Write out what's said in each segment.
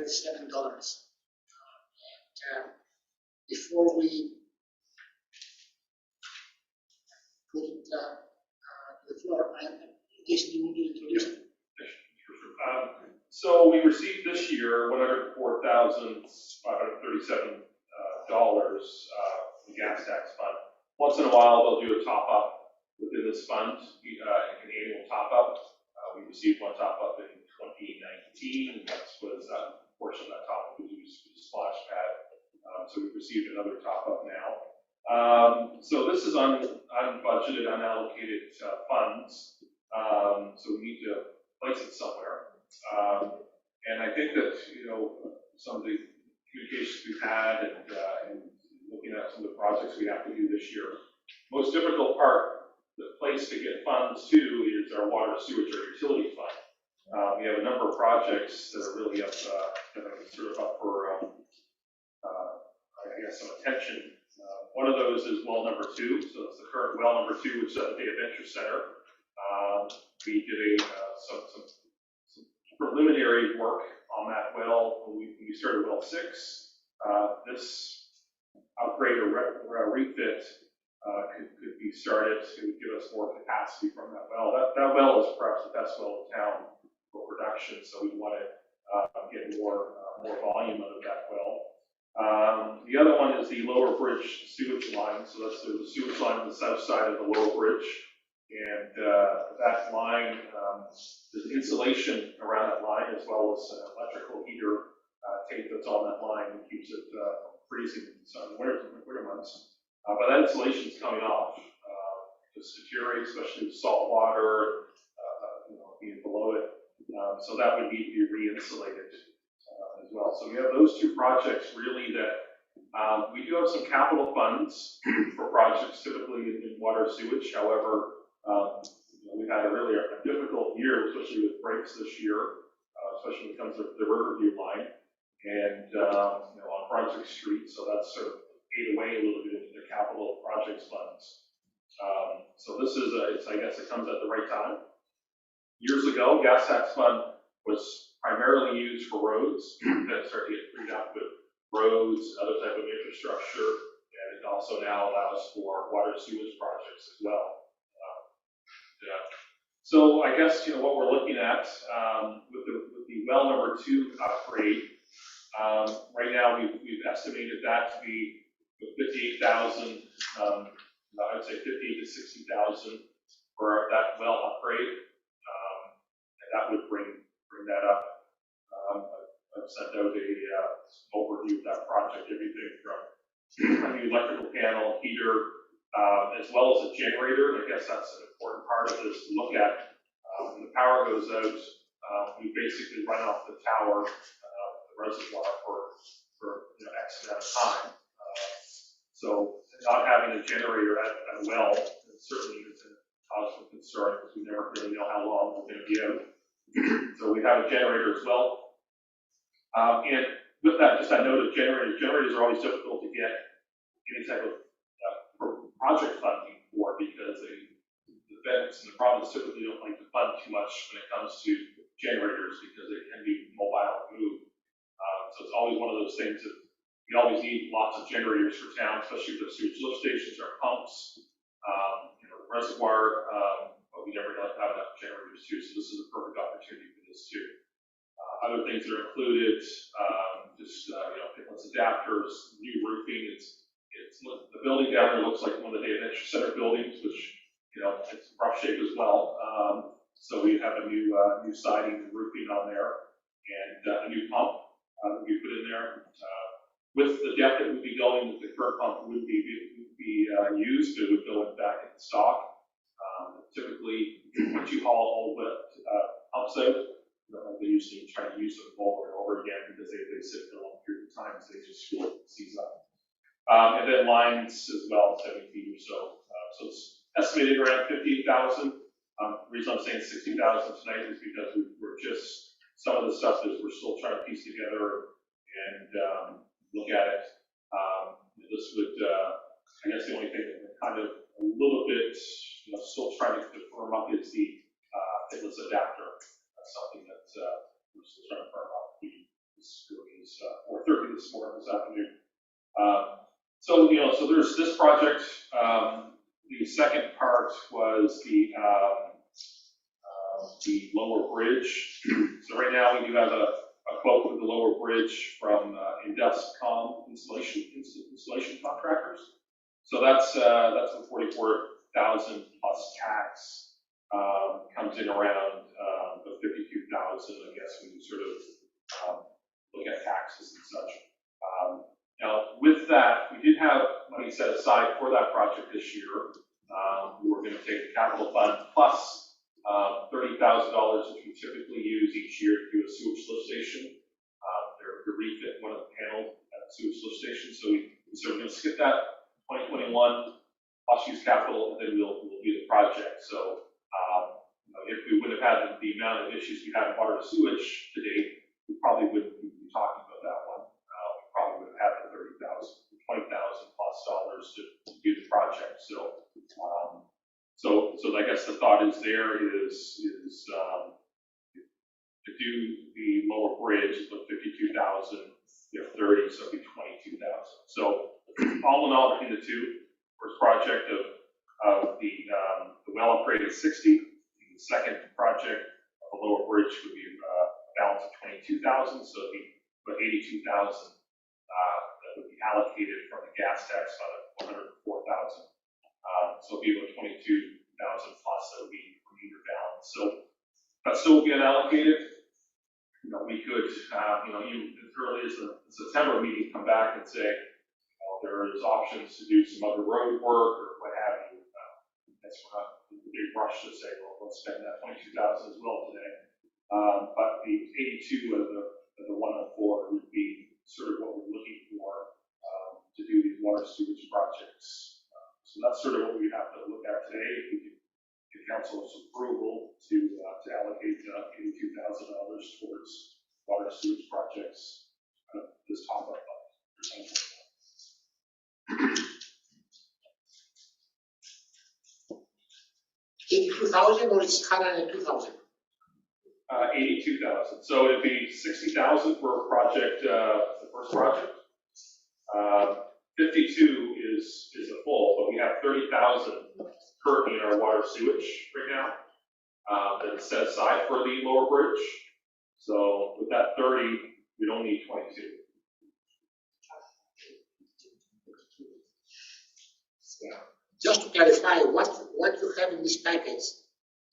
$137. Before we put it to the floor, I guess you need to introduce it. So we received this year $104,537 from the gas tax fund. Once in a while, they'll do a top up within this fund, an annual top up. We received one top up in 2019, and that was a portion of that top up was used for the splash pad. So we've received another top up now. So this is unbudgeted, unallocated funds. So we need to place it somewhere. And I think that, some of the communications we've had and looking at some of the projects we have to do this year, most difficult part, the place to get funds to is our water, sewage, or utility fund. We have a number of projects that are really up, that are sort of up for, I guess, some attention. One of those is well number 2, so it's the current well number 2, which is at the Bay Adventure Center. We did some preliminary work on that well when we started well 6. This upgrade or refit could be started. It would give us more capacity from that well. That well is perhaps the best well in town for production, so we want to get more volume out of that well. The other one is the Lower Bridge sewage line. So that's the sewage line on the south side of the Lower Bridge. And that line, there's insulation around that line as well as an electrical heater tape that's on that line that keeps it freezing in the winter months. But that insulation is coming off. It's deteriorating, especially with salt water, being below it. So that would need to be re-insulated as well. So we have those 2 projects really that we do have some capital funds for projects typically in water sewage. However, we've had a difficult year, especially with breaks this year, especially when it comes to the Riverview line and on Brunswick Street. So that's sort of ate away a little bit into their capital projects funds. So this is, I guess it comes at the right time. Years ago, gas tax fund was primarily used for roads. That started to get freed up with roads, other type of infrastructure, and it also now allows for water sewage projects as well. So I guess what we're looking at with the well number 2 upgrade. Right now we've estimated that to be 58,000. I would say 50 to 60,000 for that well upgrade, and that would bring that up. I've sent out a overview of that project, everything from a new electrical panel, heater, as well as a generator. And I guess that's an important part of this to look at. When the power goes out, we basically run off the tower, the reservoir for X amount of time. So not having a generator at a well certainly is a cause for concern because we never really know how long we're going to be out. So we have a generator as well. And with that, just I noted generators are always difficult to get any type of project funding for because the banks and the province typically don't like to fund too much when it comes to generators because they can be mobile and move. So it's always one of those things that we always need lots of generators for town, especially for sewage lift stations or pumps, reservoir, but we never have enough generators too. So this is a perfect opportunity for this too. Other things that are included, pitless adapters, new roofing. The building down there looks like one of the Bay Adventure Center buildings, which it's rough shape as well. So we have a new siding and roofing on there, and a new pump that we put in there. With the depth that would be going, the current pump would be used, but it would go back in stock. Typically, once you haul all the pumps out, they usually try to use them over and over again because they sit for a long period of time, so they just seize up. And then lines as well, 70 feet or so. So it's estimated around 58,000. The reason I'm saying 60,000 tonight is because we're just, some of the stuff that we're still trying to piece together and look at it. This would, I guess the only thing that we're kind of a little bit, still trying to firm up is the pitless adapter. That's something that we're still trying to firm up. We 4:30 this afternoon. So there's this project. The second part was the lower bridge. So right now we do have a quote for the lower bridge from Induscom installation contractors. So that's the 44,000 plus tax. Comes in around the 52,000, I guess, when you sort of look at taxes and such. Now, with that, we did have money set aside for that project this year. We were going to take the capital fund plus $30,000, which we typically use each year to do a sewage lift station. To refit one of the panels at the sewage lift station. So we're going to skip that 2021, plus use capital, and then we'll do the project. So if we would have had the amount of issues we had in water to sewage to date, we probably wouldn't be talking about that one. We probably would have had the $20,000 plus to do the project. So I guess the thought is to do the lower bridge is about 52,000. You have 30, so it'd be 22,000. So all in all, between the two, first project of the well upgrade is 60. The second project of the lower bridge would be a balance of 22,000, so it'd be about 82,000 that would be allocated from the gas tax fund of 104,000. So it'd be about 22,000 plus that would be remainder balance. So that still will be unallocated. We could, you as early as the September meeting, come back and say, there is options to do some other road work or what have you. That's not a big rush to say, well, let's spend that 22,000 as well today. But the 82 of the 104 would be sort of what we're looking for to do these water sewage projects. So that's sort of what we have to look at today. If we can get council's approval to allocate $82,000 towards water sewage projects this top up. 82,000 or it's 102,000? 82,000. So it'd be 60,000 for a project, the first project. 52 is a full, but we have 30,000 currently in our water sewage right now that's set aside for the lower bridge. So with that 30, we don't need 22. Just to clarify, what you have in this package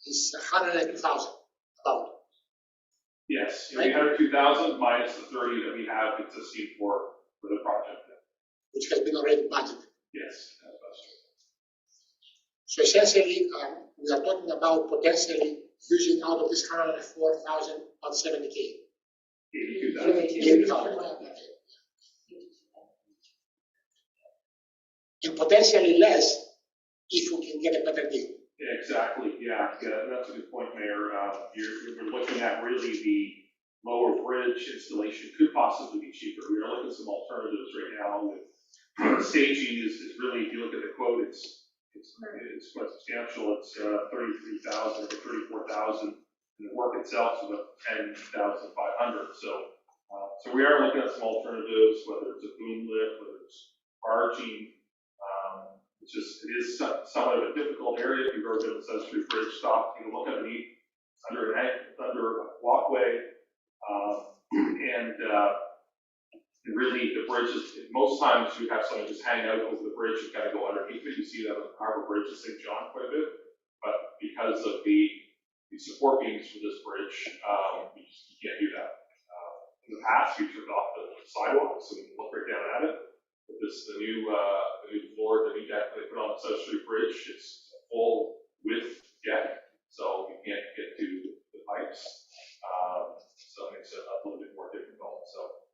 is 102,000 about. Yes, 102,000 minus the 30 that we have existing for the project. Which has been already budgeted. Yes, that's true. So essentially, we are talking about potentially using out of this 104,000 about 70K. 82,000. And potentially less if we can get a better deal. Yeah, exactly. Yeah, that's a good point, Mayor. You're looking at really the lower bridge installation could possibly be cheaper. We are looking at some alternatives right now. With staging is really, if you look at the quote, it's quite substantial. It's 33,000 or 34,000, and the work itself is about 10,500. So we are looking at some alternatives, whether it's a boom lift, whether it's barging. It is somewhat of a difficult area. If you've ever been to South Street Bridge, stop, look underneath. It's under a walkway, and really the bridge is, most times you have someone just hang out over the bridge, you've got to go underneath it. You see that on the Harbor Bridge in St. John quite a bit, but because of the support beams for this bridge, you can't do that. In the past, we took off the sidewalk, so we can look right down at it. But the new floor, the new deck they put on the South Street Bridge, it's a full width deck, so you can't get to the pipes. So it makes it a little bit more difficult. So,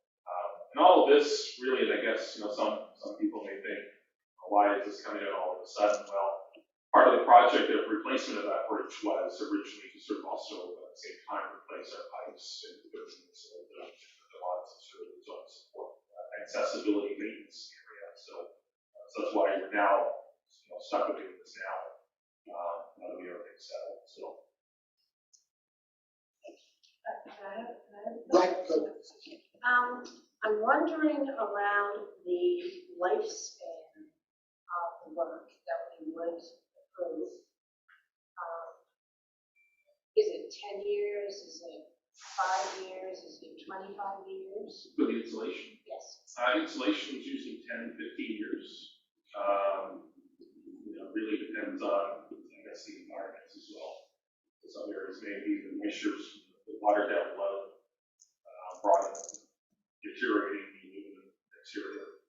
and all of this really, and I guess some people may think, why is this coming out all of a sudden? Well, part of the project of replacement of that bridge was originally to sort of also at the same time replace our pipes and put in the lots of sort of zone support. Accessibility maintenance area, so that's why we're now stuck with doing this now. Now that we have things settled. So. I'm wondering around the lifespan of the work that we would approve. Is it 10 years? Is it 5 years? Is it 25 years? For the insulation? Yes. Insulation is usually 10, 15 years. Really depends on, I guess, the environments as well. Some areas maybe the moisture's, the water down low, brought in deteriorating the aluminum exterior.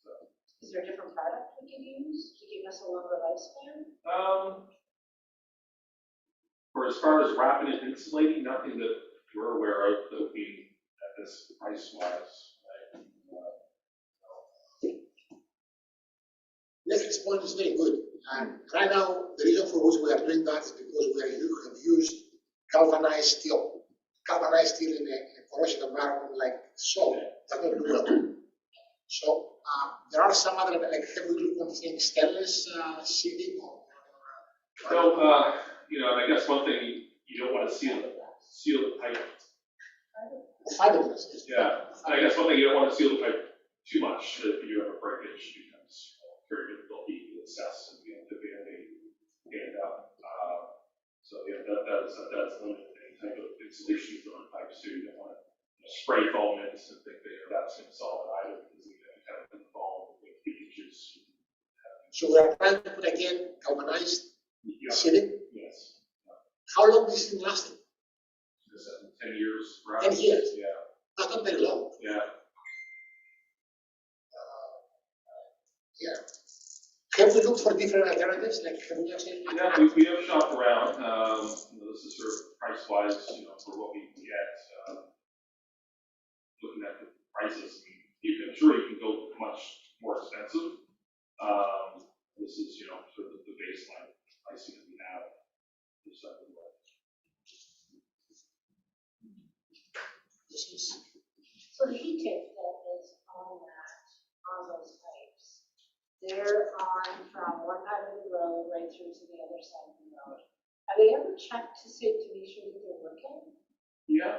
So, Is there a different product we can use to give us a longer lifespan? for as far as wrapping and insulating, nothing that we're aware of that would be at this price wise. Next point is very good. And right now, the reason for which we are doing that is because we have used galvanized steel. Galvanized steel in a corrosive environment like salt does not do well. So there are some other, like, have we looked at things stainless sheathing or So, I guess one thing you don't want to seal the pipe. fiberglass? Yeah, and I guess one thing you don't want to seal the pipe too much if you have a breakage becomes very difficult to assess and to be able to stand up. So yeah, that's limited any type of insulation on pipes too. You don't want to spray foam it and think that that's going to solve it either because you have to have foam with leakages. So we are trying to put again galvanized sheathing. Yes. How long is this thing lasting? 10 years. 10 years? Yeah. That's not very long. Yeah. Yeah. Have we looked for different alternatives? Like, have we actually? Yeah, we have shopped around. This is sort of price wise, for what we can get. Looking at the prices, I'm sure you can go much more expensive. This is, sort of the baseline pricing that we have. This type of work. So the heat tape that is on those pipes, they're on from one side of the road right through to the other side of the road. Are they ever checked to make sure that they're working? Yeah,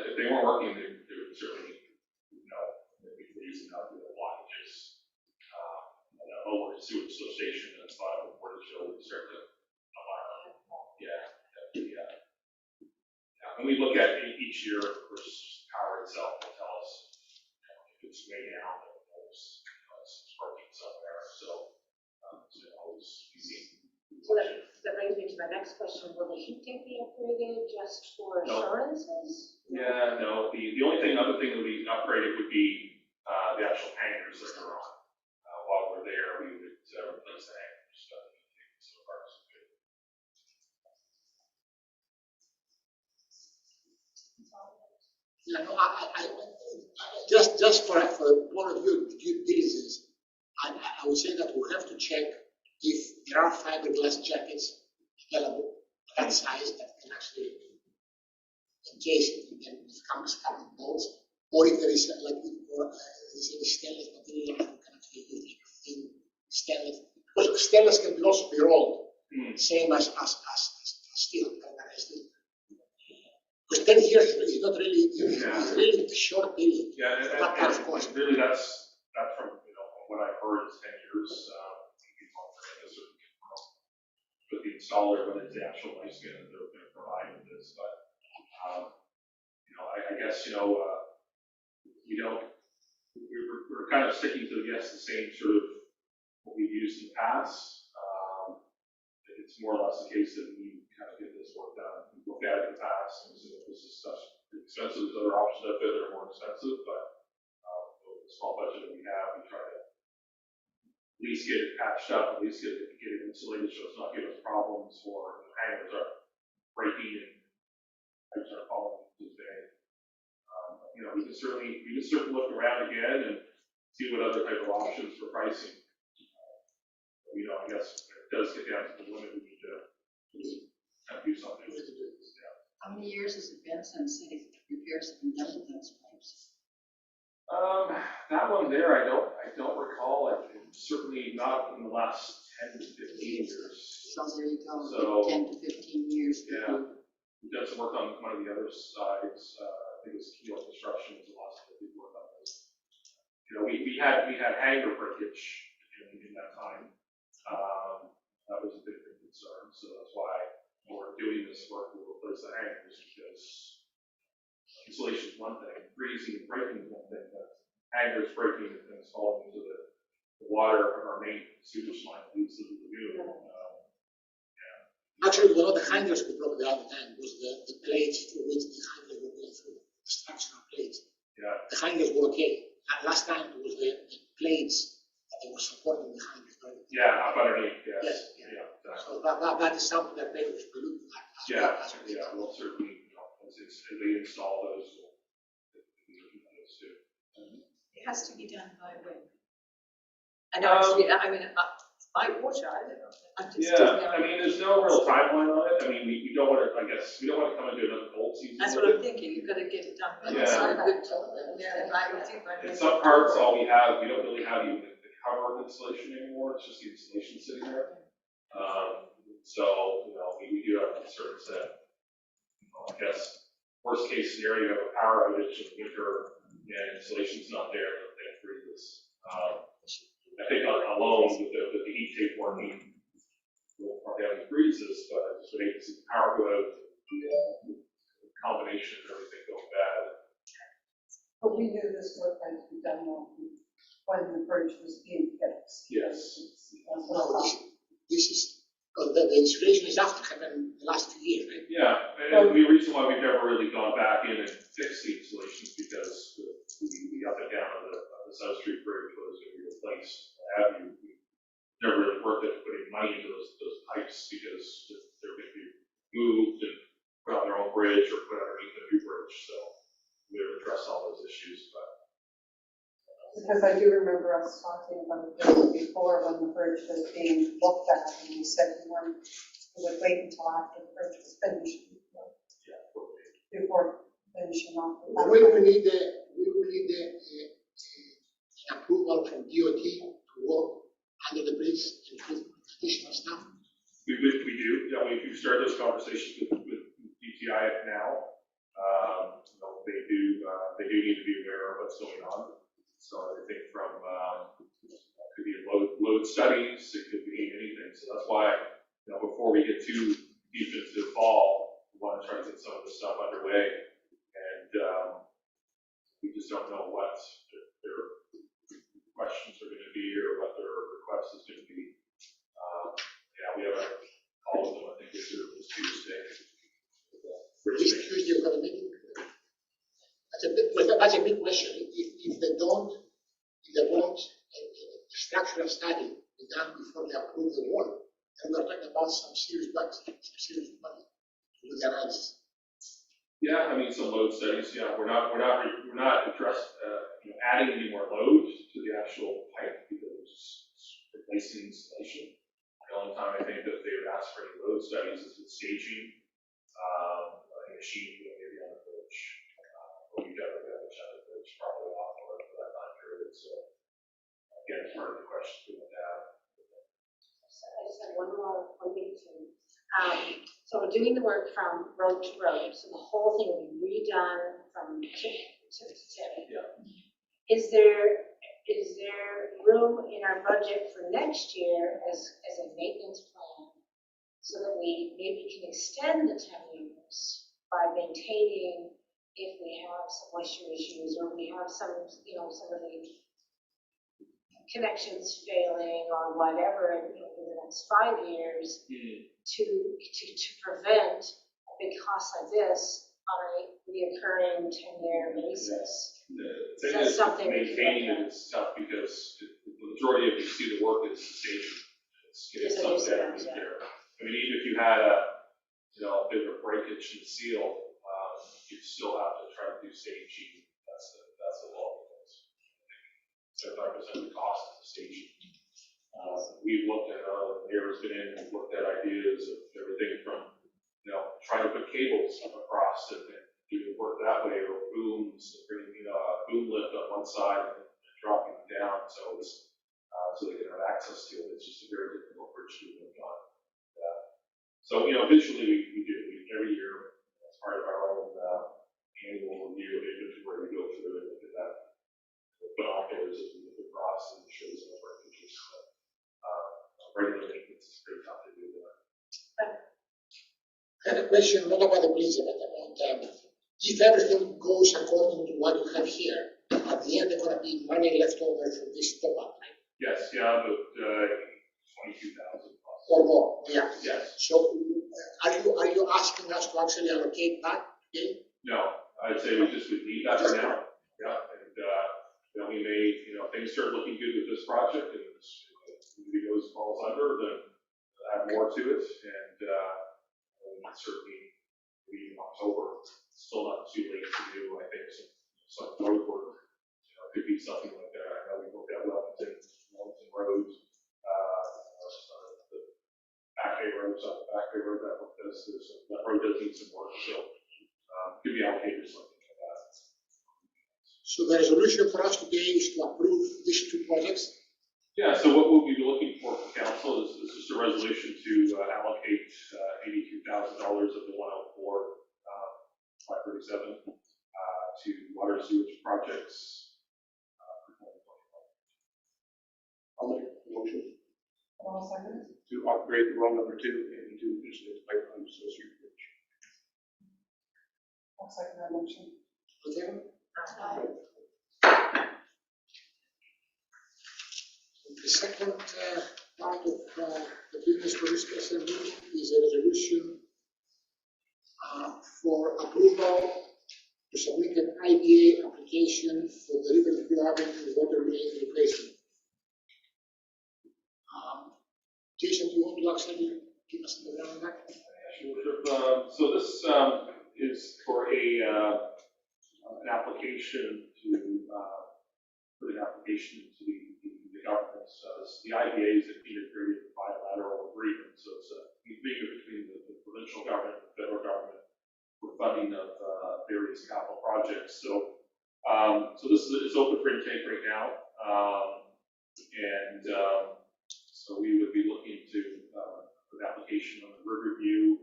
if they weren't working, they would certainly they'd be using out the blockages. Over to sewage station and it's not a water show, we start to and we look at each year, of course, power itself will tell us if it's way down, it's working somewhere. So it's always easy. So that brings me to my next question. Will the heat tank be upgraded just for assurances? Yeah, no. The only other thing that we upgraded would be the actual hangers that are on. While we're there, we would replace the hangers. So far, so good. Yeah, no, just for the point of view of due diligence, I would say that we have to check if there are fiberglass jackets available that size that can actually encase it and then becomes bolts, or if there is any stainless material that can actually use like thin stainless, because stainless can also be rolled, same as steel, galvanized steel. Because 10 years is not really, it's really a short period. Yeah, that kind of cost. Really, that's from what I've heard is 10 years. But the installer, when it's the actual lifespan that they're going to provide with this, but I guess we're kind of sticking to the same sort of what we've used in the past. It's more or less the case that we kind of get this work done. We've looked at it in the past, and so this is such expensive. There's other options out there that are more expensive, but with the small budget that we have, we try to at least get it patched up, at least get it insulated so it's not giving us problems, or the hangers are breaking and pipes are falling too big. We can certainly look around again and see what other type of options for pricing. I guess it does get down to the limit. We need to kind of do something. Yeah. How many years has it been since the repairs have been done with those pipes? That one there, I don't recall. Certainly not in the last 10 to 15 years. So there you go. So 10 to 15 years. Yeah. We've done some work on one of the other sides. I think it was Keel Construction was the last that we worked on we had hangar breakage in that time. That was a big concern, so that's why when we're doing this work, we'll replace the hangars, because insulation is one thing, freezing and breaking is one thing, but hangars breaking and things falling into the water of our main sewage line leads to the lagoon. Actually, one of the hangers we broke the other time was the plates through which the hangers were going through, the structural plates. Yeah, The hangers were okay. Last time it was the plates that they were supporting the hangers. Right? yeah, up underneath, yes. Yes, Yeah, exactly. So that is something that maybe we should look at. As Yeah, well as we yeah, go. we'll certainly, as they install those, we'll be looking at those too. It has to be done by when? I know, it's, I mean, by water, I don't know. I'm just. Yeah, I mean, there's no real timeline on it. I mean, we don't want to, I guess, we don't want to come into another cold season. That's with what I'm it. thinking, you've got to get it done. by Yeah. the summer. Yeah, I would think by. In some parts, all we have, we don't really have even the cover of insulation anymore, it's just the insulation sitting there. So, we do have concerns that, I guess, worst case scenario, you have a power outage in winter and insulation's not there, and the thing freezes. I think alone with the heat tape working, we'll probably have freezes, but I just would hate to see the power go out, the combination of everything go bad. But we knew this work had to be done when the bridge was being fixed. Yes. That's what I No, thought. this is, the insulation is after happened the last few years, right? Yeah, and the reason why we've never really gone back in and fixed the insulation is because the up and down of the South Street Bridge was going to be replaced. We never really worked at putting money into those pipes because they're going to be moved and put on their own bridge or put underneath a new bridge. So we have addressed all those issues, but Because I do remember us talking about it before when the bridge was being looked at, and we said we would wait until after the bridge was finished yeah, before finishing off. the We will back. need the approval from DOT to work under the bridge and put additional stuff. we do. Yeah, we've started those conversations with DTI now. They do need to be aware of what's going on. So I think from, it could be load studies, it could be anything. So that's why, before we get too deep into the fall, we want to try to get some of this stuff underway. And we just don't know what their questions are going to be or what their request is going to be. We have all of them, I think, this Tuesday. This Tuesday, we're going to meeting. That's a big question. If they want a structural study be done before they approve the work, then we're talking about some serious money to do the analysis. Yeah, I mean, some load studies, yeah, we're not adding any more load to the actual pipe because it's just replacing installation. The only time I think that they would ask for any load studies is with staging, a machine maybe on the bridge. But we definitely got to check the bridge probably a lot more for that time period, so again, it's part of the questions we would have. So I just have one thing to, so we're doing the work from road to road, so the whole thing will be redone from tip to tip. Yeah. Is there room in our budget for next year as a maintenance plan so that we maybe can extend the 10 years by maintaining if we have some moisture issues or we have some of the connections failing or whatever in the next 5 years to prevent a big cost like this on a reoccurring 10-year basis. The thing That's is, something we can maintaining look it is tough because the majority of you see the work is the staging. It's getting Yes, I stuff understand, there, yeah. there. I mean, even if you had a bit of a breakage in the seal, you still have to try to do staging. That's the law. 75% of the cost is the staging. We've looked at, the mayor's been in and looked at ideas of everything from, trying to put cables across and do the work that way, or booms, bringing, a boom lift on one side and dropping them down, so they can have access to it. It's just a very difficult bridge to work on. So, visually, we do, every year, as part of our own annual review of inventory, we go through and look at that. Binoculars areas as we look across and show some breakages. Regular maintenance is pretty tough to do there. I have a question, not about the bridge, but about, if everything goes according to what you have here, at the end, there's gonna be money left over from this top up, right? Yes, yeah, but 22,000 plus. Or more, yeah. Yes. So, are you asking us to actually allocate that, okay? No, I'd say we just would need that for now. Yeah, and then we may, things start looking good with this project, and if it falls under, then add more to it, and certainly maybe in October, still not too late to do, I think, some road work. It could be something like that. I know we looked at Wellington Road, the Back Bay Road, that road does need some work, so could be allocated something like that. So the resolution for us today is to approve these two projects. Yeah, so what we'll be looking for from council is just a resolution to allocate $82,000 of the 104, 537 to water sewage projects. I'll make a motion I'll second it. to upgrade the well number 2 and to its pipeline associated bridge. I'll second that motion. Okay? The second part of the business for this special meeting is a resolution for approval to submit an IDA application for the Riverview Avenue water main replacement. Jason, do you want to actually give us the background on that? So this is for an application to put an application to the government. So the IBA is an integrated bilateral agreement. So it's an agreement between the provincial government and the federal government for funding of various capital projects. So this is open for intake right now, so we would be looking to put an application on the Riverview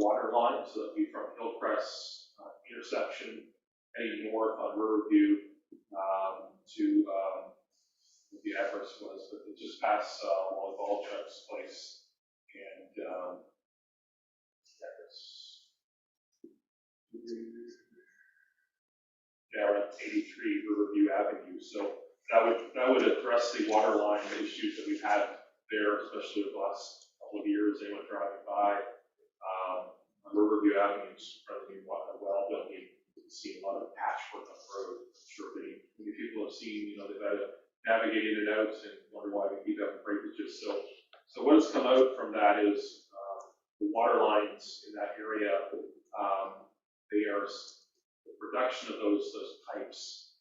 water line. So that'd be from Hillcrest intersection heading north on Riverview to what the address was, but it just past Wally Balchuk's place, and we're at 83 Riverview Avenue. So that would address the water line issues that we've had there, especially over the last couple of years. Anyone driving by on Riverview Avenue, it's probably well built. You see a lot of patchwork on the road. I'm sure many people have seen. They've had to navigate in and out and wonder why we keep having breakages. So what has come out from that is the water lines in that area. The production of those pipes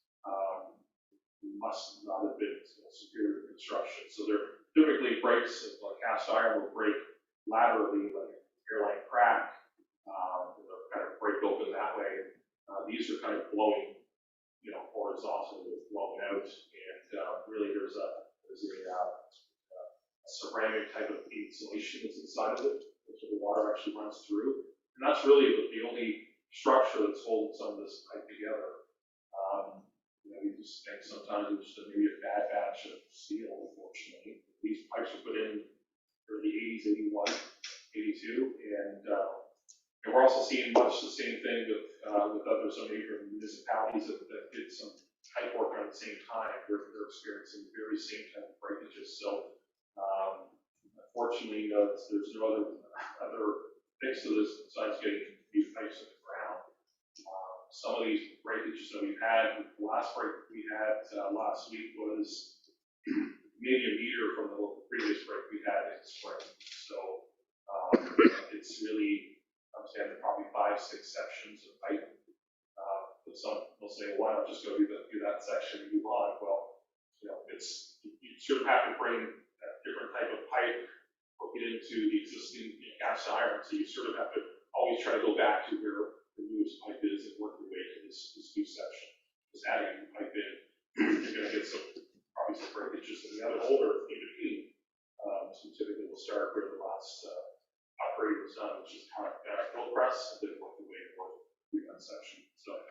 must not have been superior construction. So they're typically breaks, like cast iron will break laterally, like a hairline crack, they'll kind of break open that way. These are kind of blowing, horizontally, blowing out, and really there's a ceramic type of insulation that's inside of it, so the water actually runs through, and that's really the only structure that's holding some of this pipe together. You just think sometimes it's just maybe a bad batch of steel, unfortunately. These pipes were put in for the 80s, 81, 82, and we're also seeing much the same thing with some neighboring municipalities that did some pipe work at the same time. They're experiencing the very same type of breakages. So unfortunately, there's no other fix to this besides getting these pipes in the ground. Some of these breakages that we've had, the last break we had last week was maybe a meter from the previous break we had in spring. So it's really comes down to probably 5-6 sections of pipe. But some will say, why not just go do that section and move on? Well, you sort of have to bring a different type of pipe, hook it into the existing cast iron. So you sort of have to always try to go back to where the newest pipe is and work your way to this new section. Just adding a new pipe in, you're going to get probably some breakages in the other older in between. So typically we'll start where the last upgrade was done, which is kind of Hillcrest, and then work your way north through that section. So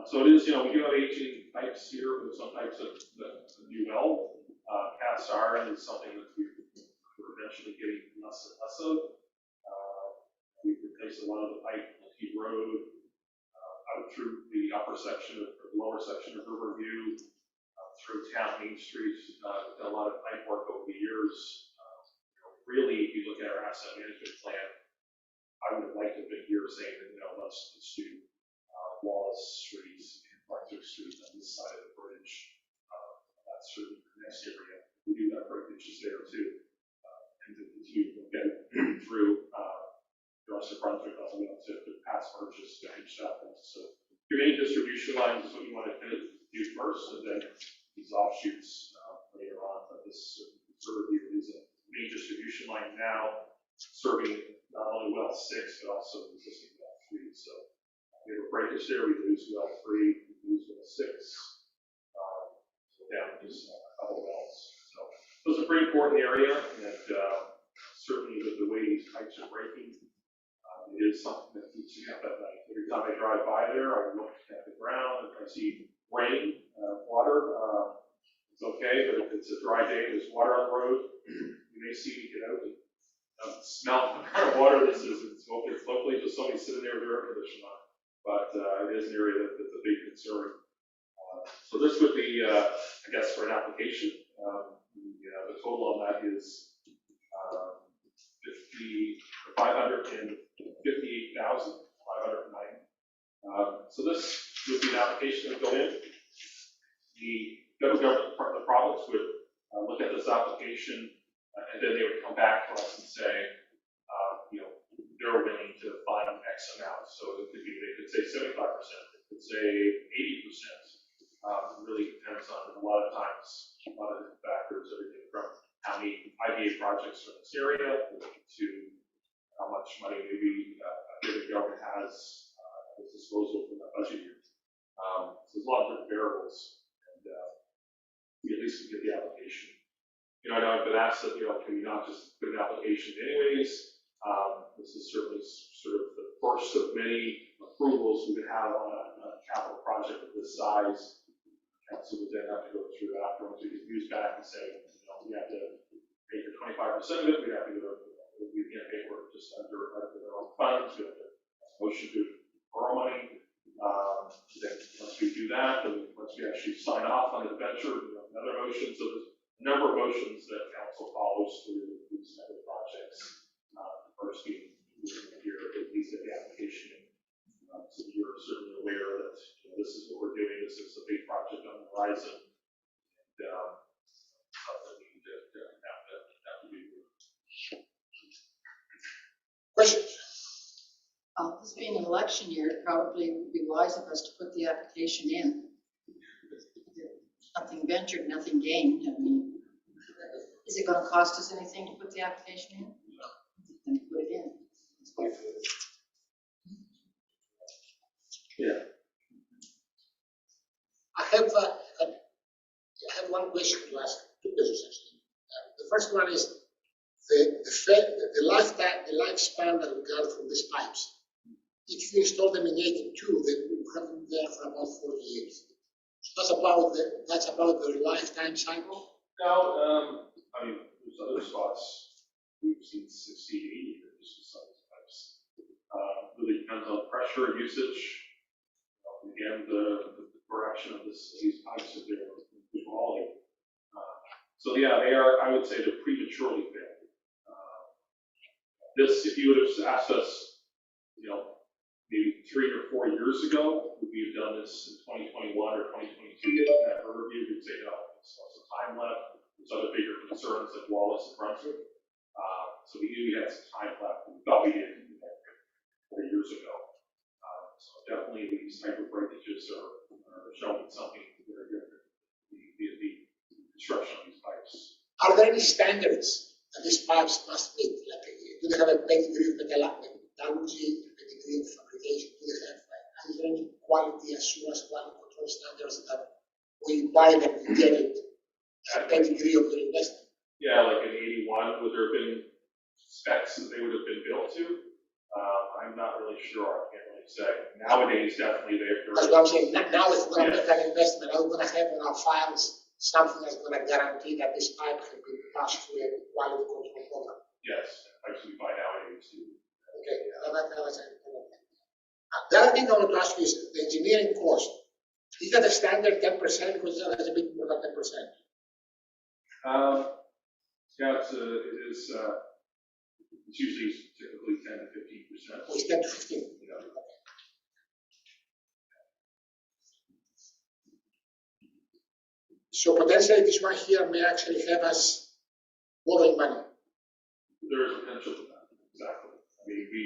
So it is, we do have aging pipes here with some pipes that do well. Cast iron is something that we're eventually getting less and less of. We've replaced a lot of the pipe on T Road, out through the upper section or the lower section of Riverview, through town Main Street. We've done a lot of pipe work over the years. Really, if you look at our asset management plan, I would have liked to have been here saying that, let's do Wallace Street and Brunswick Street on this side of the bridge. That's certainly the next area. We do have breakages there too. And to continue to get through North Brunswick all the way up to past purchase to Hedge Chapel. So your main distribution lines is what you want to do first, and then these offshoots later on. But this sort of is a main distribution line now, serving not only well 6, but also existing well 3. So we have a breakage there, we lose well 3, we lose well 6. So down just a couple wells. So it's a pretty important area, and certainly with the way these pipes are breaking, it is something that keeps me up at night. Every time I drive by there, I look at the ground, if I see rain, water, it's okay, but if it's a dry day, there's water on the road, you may see me get out and smell what kind of water this is. It's locally just somebody sitting there with their air conditioner on. But it is an area that's a big concern. So this would be, I guess, for an application. The total on that is 558,509. So this would be an application that would go in. The federal government, the province would look at this application, and then they would come back to us and say, they're willing to fund X amount. So it could be, they could say 75%, they could say 80%. It really depends on a lot of times, a lot of factors, everything from how many IDA projects are in this area to how much money maybe the government has at its disposal for that budget year. So there's a lot of different variables, and we at least get the application. I know I've been asked that, can we not just put an application anyways? This is certainly sort of the first of many approvals we would have on a capital project of this size. Council would then have to go through afterwards. We could use back and say, we have to pay for 25% of it. We have to go, we can't pay for it just under our own funds. We have to motion to borrow money. Then once we do that, and once we actually sign off on the venture, another motion. So there's a number of motions that council follows through these type of projects. The first being here, at least at the application. So you're certainly aware that this is what we're doing. This is a big project on the horizon. And something we have to do. Questions? This being an election year, it probably would be wise of us to put the application in. Nothing ventured, nothing gained. I mean, is it going to cost us anything to put the application in? No. Then put it in. Yeah. I have one question to ask, 2 questions actually. The first one is the lifespan that we got from these pipes. If you install them in 82, then we have them there for about 40 years. So that's about the lifetime cycle. No, I mean, there's other spots we've seen 60, 80 years with some of these pipes. Really depends on pressure and usage. Again, the production of these pipes is their good quality. So yeah, they are, I would say, they're prematurely failed. This, if you would have asked us, maybe 3 or 4 years ago, would we have done this in 2021 or 2022? That review, we'd say no. There's lots of time left. There's other bigger concerns like Wallace and Brunswick. So we knew we had some time left. We thought we did 4 years ago. So definitely these type of breakages are showing something very different. The construction of these pipes. Are there any standards that these pipes must meet? Like, do they have a pedigree of metallurgy, a pedigree of fabrication? Do they have, is there any quality assurance, quality control standards that when you buy them, you get it, a pedigree of the investment? Yeah, like in 81, would there have been specs that they would have been built to? I I'm not really sure, I can't really say. Nowadays, definitely they're. That's what I'm saying, now if we're gonna make that investment, are we gonna have in our files something that's gonna guarantee that this pipe can be passed through a quality control program? Yes, actually by nowadays too. Okay, that's it. The other thing I want to ask you is the engineering cost. Is that a standard 10%, because it's a bit more than 10%? Yeah, it's usually typically 10 to 15%. Or it's 10 to 15? You know. So potentially this one here may actually have us borrowing money. There is potential for that, exactly. I mean, we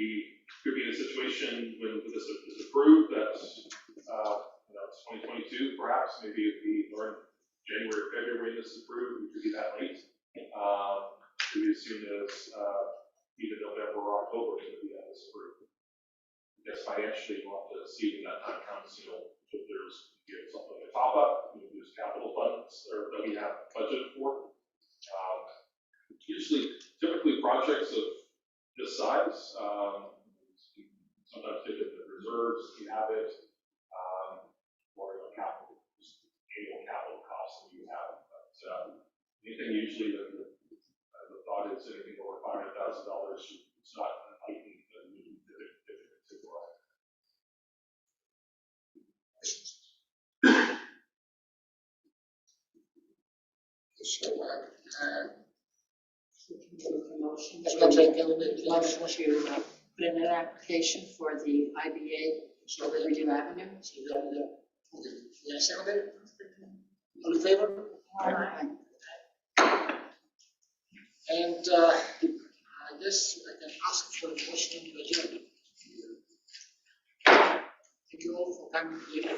could be in a situation when this is approved, that, it's 2022 perhaps, maybe if we learn January or February this is approved, we could be that late. Could be as soon as, either November or October to be that is approved. I guess financially, we'll have to see when that time comes, if there's, something to top up, there's capital funds or that we have budgeted for. Typically projects of this size, sometimes take it to reserves, if you have it, or capital, annual capital costs that you have. But anything usually the thought is anything over $500,000, it's not unlikely that we need to grow. So, Motion that's what I'm to, saying, can we make motion to put in an application for the IBA So, Riverview Avenue. so we are, okay, yeah, second it? All in favor? Aye. And, I guess I can ask for a motion to adjourn. Thank you all for coming here.